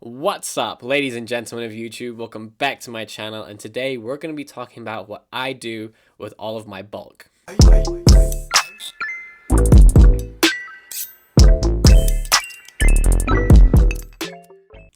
What's up, ladies and gentlemen of YouTube? Welcome back to my channel, and today we're going to be talking about what I do with all of my bulk.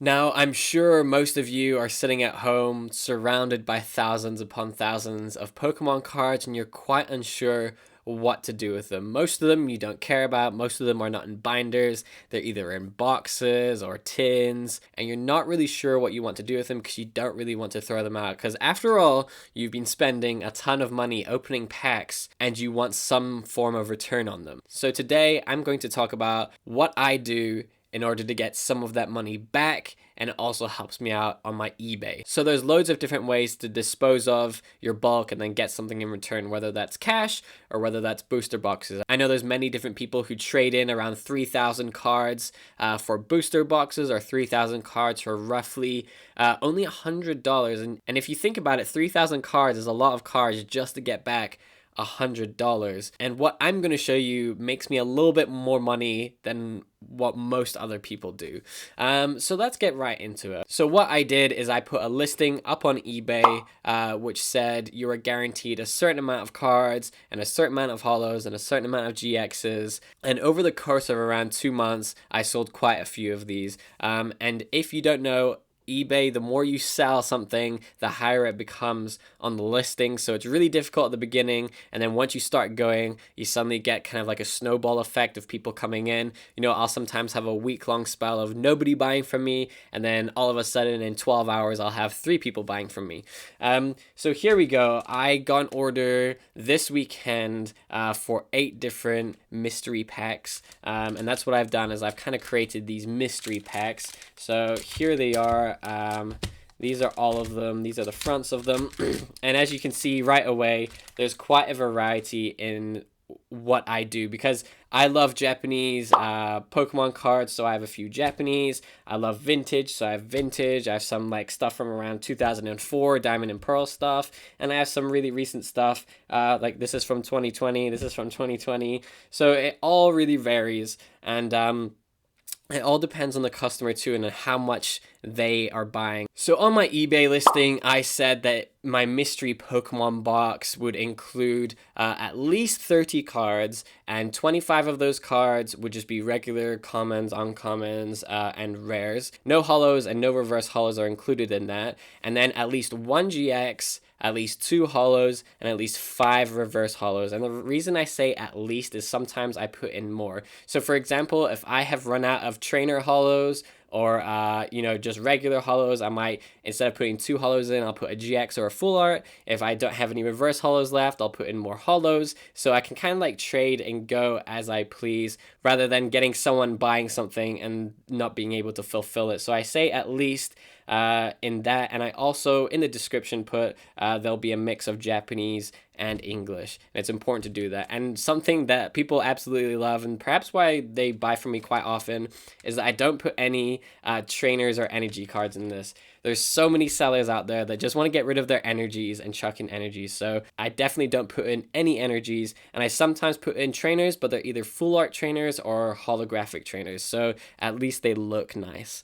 Now, I'm sure most of you are sitting at home surrounded by thousands upon thousands of Pokemon cards, and you're quite unsure what to do with them. Most of them you don't care about, most of them are not in binders, they're either in boxes or tins, and you're not really sure what you want to do with them because you don't really want to throw them out, because after all, you've been spending a ton of money opening packs and you want some form of return on them. So today I'm going to talk about what I do in order to get some of that money back, and it also helps me out on my eBay. So there's loads of different ways to dispose of your bulk and then get something in return, whether that's cash or whether that's booster boxes. I know there's many different people who trade in around 3,000 cards for booster boxes, or 3,000 cards for roughly only $100. And if you think about it, 3,000 cards is a lot of cards just to get back $100. And what I'm going to show you makes me a little bit more money than what most other people do. So let's get right into it. So what I did is I put a listing up on eBay which said you are guaranteed a certain amount of cards and a certain amount of holos and a certain amount of GXs. And over the course of around 2 months, I sold quite a few of these. And if you don't know, eBay, the more you sell something, the higher it becomes on the listing. So it's really difficult at the beginning, and then once you start going, you suddenly get kind of like a snowball effect of people coming in. You know, I'll sometimes have a week-long spell of nobody buying from me, and then all of a sudden in 12 hours I'll have 3 people buying from me. So here we go. I got an order this weekend for 8 different mystery packs, and that's what I've done is I've kind of created these mystery packs. So here they are. These are all of them. These are the fronts of them. And as you can see right away, there's quite a variety in what I do, because I love Japanese Pokemon cards, so I have a few Japanese. I love vintage, so I have vintage. I have some like stuff from around 2004, Diamond and Pearl stuff, and I have some really recent stuff. Like this is from 2020, this is from 2020. So it all really varies, and it all depends on the customer too, and how much they are buying. So on my eBay listing, I said that my mystery Pokemon box would include at least 30 cards, and 25 of those cards would just be regular commons, uncommons, and rares. No holos and no reverse holos are included in that. And then at least 1 GX, at least 2 holos, and at least 5 reverse holos. And the reason I say at least is sometimes I put in more. So for example, if I have run out of trainer holos, or you know, just regular holos, I might, instead of putting 2 holos in, I'll put a GX or a full art. If I don't have any reverse holos left, I'll put in more holos. So I can kind of like trade and go as I please, rather than getting someone buying something and not being able to fulfill it. So I say at least in that, and I also in the description put there'll be a mix of Japanese and English, and it's important to do that. And something that people absolutely love, and perhaps why they buy from me quite often, is that I don't put any trainers or energy cards in this. There's so many sellers out there that just want to get rid of their energies and chuck in energies, so I definitely don't put in any energies. And I sometimes put in trainers, but they're either full art trainers or holographic trainers, so at least they look nice.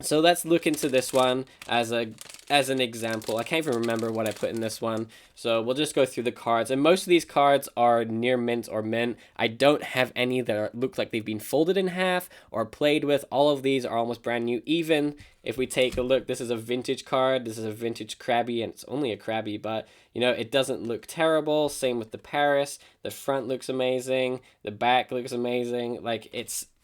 So let's look into this one as an example. I can't even remember what I put in this one, so we'll just go through the cards. And most of these cards are near mint or mint. I don't have any that look like they've been folded in half or played with. All of these are almost brand new. Even if we take a look, this is a vintage card. This is a vintage Krabby, and it's only a Krabby, but you know, it doesn't look terrible. Same with the Paris. The front looks amazing. The back looks amazing. Like,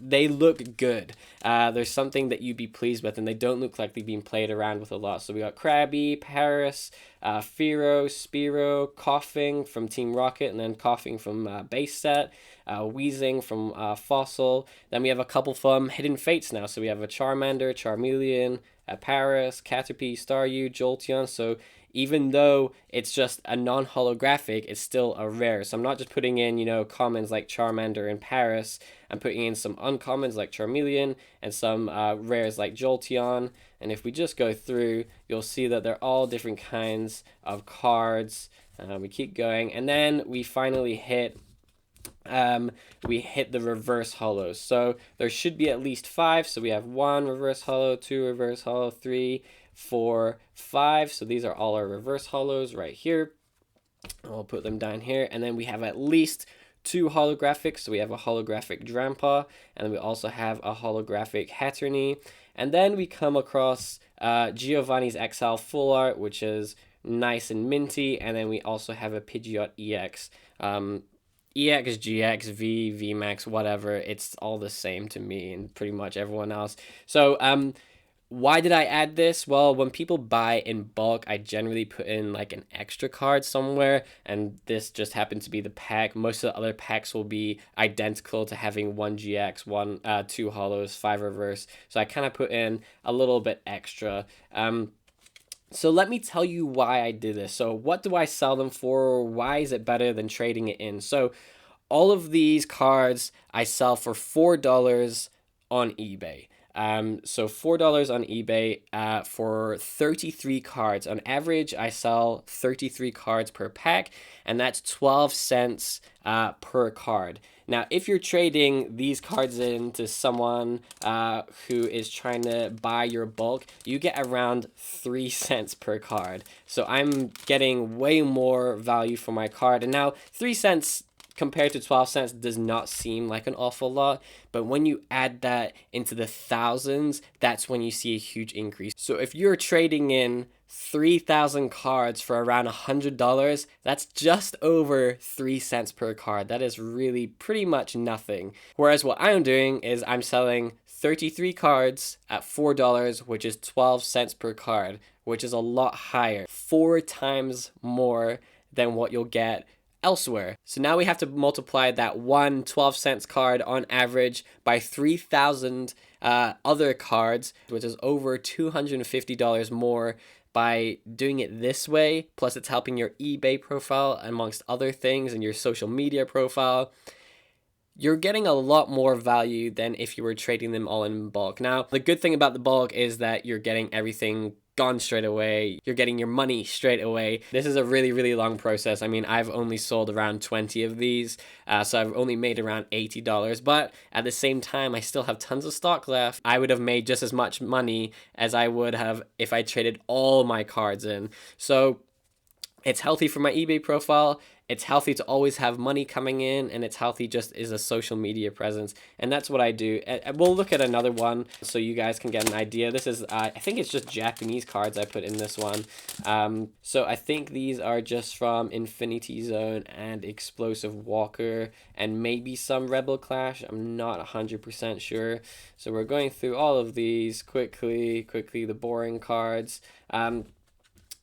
they look good. There's something that you'd be pleased with, and they don't look like they've been played around with a lot. So we got Krabby, Paris, Firo, Spiro, Coughing from Team Rocket, and then Coughing from Base Set, Wheezing from Fossil. Then we have a couple from Hidden Fates now. So we have a Charmander, Charmeleon, a Paris, Caterpie, Staryu, Jolteon. So even though it's just a non-holographic, it's still a rare. So I'm not just putting in, you know, commons like Charmander and Paris. I'm putting in some uncommons like Charmeleon and some rares like Jolteon. And if we just go through, you'll see that they're all different kinds of cards. We keep going, and then we finally hit we hit the reverse hollows. So there should be at least 5. So we have 1 reverse hollow, 2 reverse hollow, 3, 4, 5. So these are all our reverse hollows right here. I'll put them down here. And then we have at least 2 holographics. So we have a holographic Drampa, and then we also have a holographic Hatterene. And then we come across Giovanni's XL Full Art, which is nice and minty. And then we also have a Pidgeot EX. EX, GX, V, VMAX, whatever, it's all the same to me and pretty much everyone else. So why did I add this? Well, when people buy in bulk, I generally put in like an extra card somewhere, and this just happened to be the pack. Most of the other packs will be identical to having 1 GX, 2 hollows, 5 reverse. So I kind of put in a little bit extra. So let me tell you why I did this. So what do I sell them for? Why is it better than trading it in? So all of these cards I sell for $4 on eBay. So $4 on eBay for 33 cards. On average, I sell 33 cards per pack, and that's 12 cents per card. Now, if you're trading these cards in to someone who is trying to buy your bulk, you get around 3 cents per card. So I'm getting way more value for my card. And now 3 cents compared to 12 cents does not seem like an awful lot, but when you add that into the thousands, that's when you see a huge increase. So if you're trading in 3,000 cards for around $100, that's just over 3 cents per card. That is really pretty much nothing. Whereas what I'm doing is I'm selling 33 cards at $4, which is 12 cents per card, which is a lot higher, 4 times more than what you'll get elsewhere. So now we have to multiply that one 12 cents card on average by 3,000 other cards, which is over $250 more by doing it this way. Plus it's helping your eBay profile amongst other things and your social media profile. You're getting a lot more value than if you were trading them all in bulk. Now, the good thing about the bulk is that you're getting everything gone straight away. You're getting your money straight away. This is a really, really long process. I mean, I've only sold around 20 of these, so I've only made around $80, but at the same time, I still have tons of stock left. I would have made just as much money as I would have if I traded all my cards in. So it's healthy for my eBay profile. It's healthy to always have money coming in, and it's healthy just as a social media presence. And that's what I do. We'll look at another one so you guys can get an idea. This is, I think it's just Japanese cards I put in this one. So I think these are just from Infinity Zone and Explosive Walker and maybe some Rebel Clash. I'm not 100% sure. So we're going through all of these quickly, the boring cards.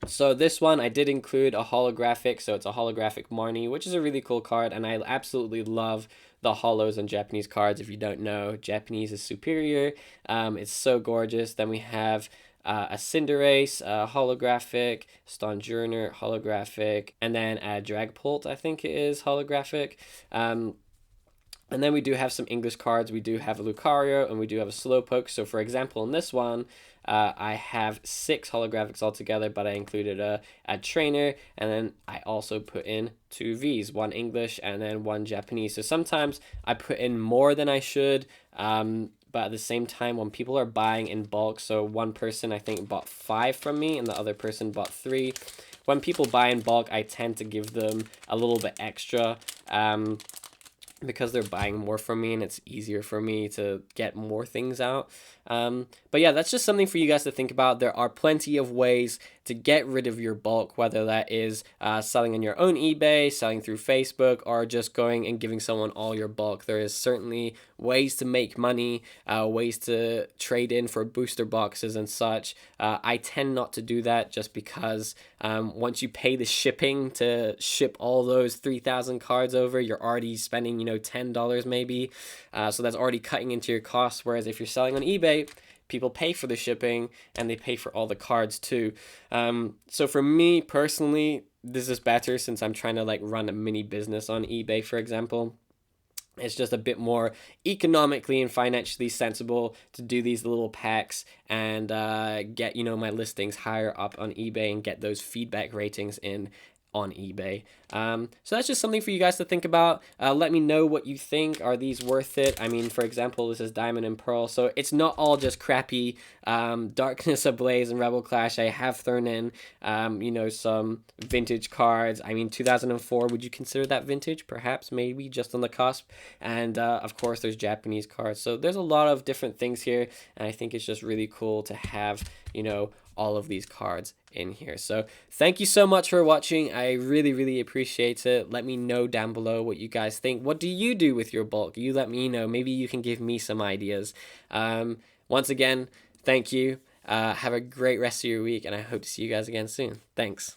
So this one, I did include a holographic, so it's a holographic Marnie, which is a really cool card, and I absolutely love the holos on Japanese cards. If you don't know, Japanese is superior. It's so gorgeous. Then we have a Cinderace, holographic, Stonjourner, holographic, and then a Dragapult, I think it is, holographic. And then we do have some English cards. We do have a Lucario, and we do have a Slowpoke. So for example, in this one, I have 6 holographics altogether, but I included a trainer, and then I also put in 2 Vs, 1 English and then 1 Japanese. So sometimes I put in more than I should, but at the same time, when people are buying in bulk, so one person I think bought 5 from me and the other person bought 3. When people buy in bulk, I tend to give them a little bit extra, because they're buying more from me and it's easier for me to get more things out. But yeah, that's just something for you guys to think about. There are plenty of ways to get rid of your bulk, whether that is selling on your own eBay, selling through Facebook, or just going and giving someone all your bulk. There is certainly ways to make money, ways to trade in for booster boxes and such. I tend not to do that just because once you pay the shipping to ship all those 3,000 cards over, you're already spending, $10 maybe. So that's already cutting into your costs. Whereas if you're selling on eBay, people pay for the shipping and they pay for all the cards too. So for me personally, this is better since I'm trying to run a mini business on eBay, for example. It's just a bit more economically and financially sensible to do these little packs and get, my listings higher up on eBay and get those feedback ratings in on eBay. So that's just something for you guys to think about. Let me know what you think. Are these worth it? I mean, for example, this is Diamond and Pearl, so it's not all just crappy Darkness Ablaze and Rebel Clash. I have thrown in, some vintage cards. I mean, 2004, would you consider that vintage? Perhaps, maybe, just on the cusp. And of course, there's Japanese cards. So there's a lot of different things here, and I think it's just really cool to have, all of these cards in here. So thank you so much for watching. I really appreciate it. Let me know down below what you guys think. What do you do with your bulk? You let me know. Maybe you can give me some ideas. Once again, thank you. Have a great rest of your week, and I hope to see you guys again soon. Thanks.